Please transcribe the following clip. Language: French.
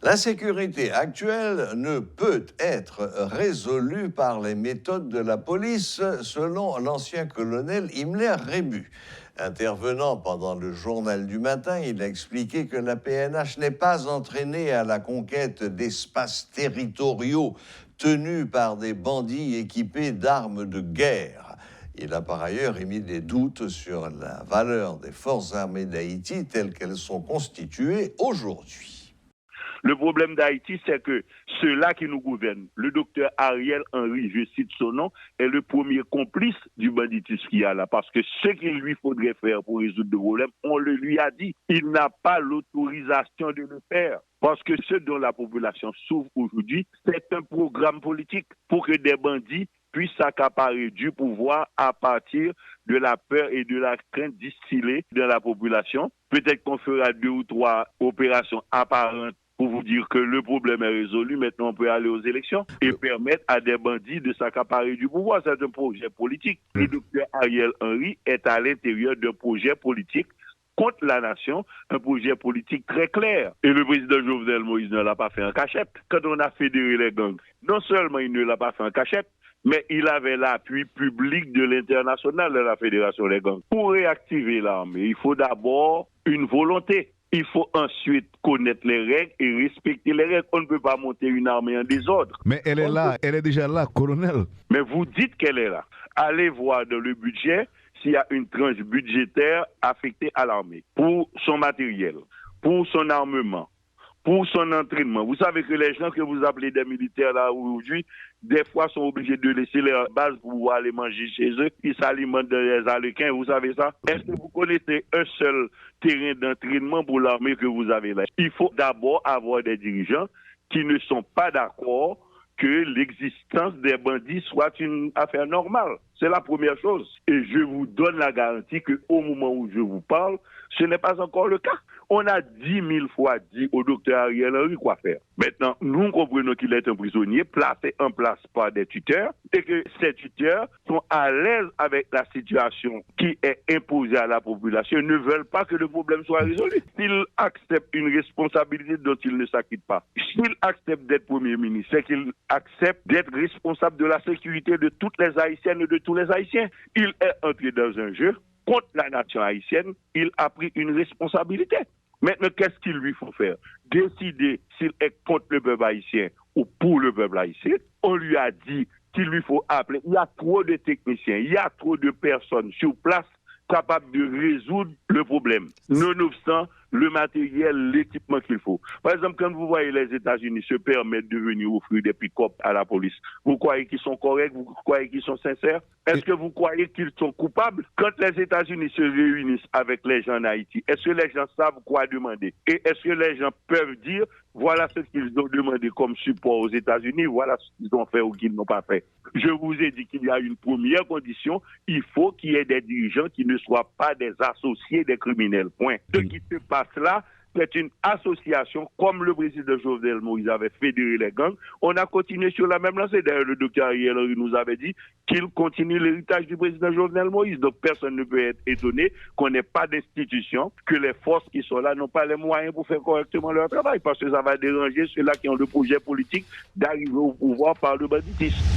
L'insécurité actuelle ne peut être résolue par les méthodes de la police, selon l'ancien colonel Himmler Rébu. Intervenant pendant le journal du matin, il a expliqué que la PNH n'est pas entraînée à la conquête d'espaces territoriaux tenus par des bandits équipés d'armes de guerre. Il a par ailleurs émis des doutes sur la valeur des forces armées d'Haïti telles qu'elles sont constituées aujourd'hui. Le problème d'Haïti, c'est que ceux-là qui nous gouvernent, le docteur Ariel Henry, je cite son nom, est le premier complice du banditisme qu'il y a là. Parce que ce qu'il lui faudrait faire pour résoudre le problème, on le lui a dit. Il n'a pas l'autorisation de le faire. Parce que ce dont la population souffre aujourd'hui, c'est un programme politique pour que des bandits puissent s'accaparer du pouvoir à partir de la peur et de la crainte distillée dans la population. Peut-être qu'on fera 2 ou 3 opérations apparentes pour vous dire que le problème est résolu. Maintenant, on peut aller aux élections et permettre à des bandits de s'accaparer du pouvoir. C'est un projet politique. Le docteur Ariel Henry est à l'intérieur d'un projet politique contre la nation, un projet politique très clair. Et le président Jovenel Moïse ne l'a pas fait en cachette. Quand on a fédéré les gangs, non seulement il ne l'a pas fait en cachette, mais il avait l'appui public de l'international de la Fédération des gangs. Pour réactiver l'armée, il faut d'abord une volonté. Il faut ensuite connaître les règles et respecter les règles. On ne peut pas monter une armée en désordre. Mais elle est là, elle est déjà là, colonel. Mais vous dites qu'elle est là. Allez voir dans le budget s'il y a une tranche budgétaire affectée à l'armée pour son matériel, pour son armement, pour son entraînement. Vous savez que les gens que vous appelez des militaires là aujourd'hui, des fois sont obligés de laisser leur base pour aller manger chez eux. Ils s'alimentent des arlequins, vous savez ça? Est-ce que vous connaissez un seul terrain d'entraînement pour l'armée que vous avez là? Il faut d'abord avoir des dirigeants qui ne sont pas d'accord que l'existence des bandits soit une affaire normale. C'est la première chose. Et je vous donne la garantie qu'au moment où je vous parle, ce n'est pas encore le cas. On a 10 000 fois dit au docteur Ariel Henry quoi faire. Maintenant, nous comprenons qu'il est un prisonnier placé en place par des tuteurs et que ces tuteurs sont à l'aise avec la situation qui est imposée à la population, ne veulent pas que le problème soit résolu. S'il accepte une responsabilité dont il ne s'acquitte pas, s'il accepte d'être Premier ministre, c'est qu'il accepte d'être responsable de la sécurité de toutes les Haïtiennes et de tous les Haïtiens. Il est entré dans un jeu contre la nation haïtienne, il a pris une responsabilité. Maintenant, qu'est-ce qu'il lui faut faire? Décider s'il est contre le peuple haïtien ou pour le peuple haïtien. On lui a dit qu'il lui faut appeler. Il y a trop de techniciens, il y a trop de personnes sur place capables de résoudre le problème. Nonobstant le matériel, l'équipement qu'il faut. Par exemple, quand vous voyez les États-Unis se permettre de venir offrir des pick-up à la police, vous croyez qu'ils sont corrects? Vous croyez qu'ils sont sincères? Est-ce que vous croyez qu'ils sont coupables? Quand les États-Unis se réunissent avec les gens en Haïti, est-ce que les gens savent quoi demander? Et est-ce que les gens peuvent dire, voilà ce qu'ils ont demandé comme support aux États-Unis, voilà ce qu'ils ont fait ou qu'ils n'ont pas fait? Je vous ai dit qu'il y a une première condition, il faut qu'il y ait des dirigeants qui ne soient pas des associés des criminels. Point. Ce qui se passe là, c'est une association, comme le président Jovenel Moïse avait fédéré les gangs. On a continué sur la même lancée. D'ailleurs, le docteur Ariel Henry nous avait dit qu'il continue l'héritage du président Jovenel Moïse. Donc, personne ne peut être étonné qu'on n'ait pas d'institution, que les forces qui sont là n'ont pas les moyens pour faire correctement leur travail, parce que ça va déranger ceux-là qui ont le projet politique d'arriver au pouvoir par le banditisme.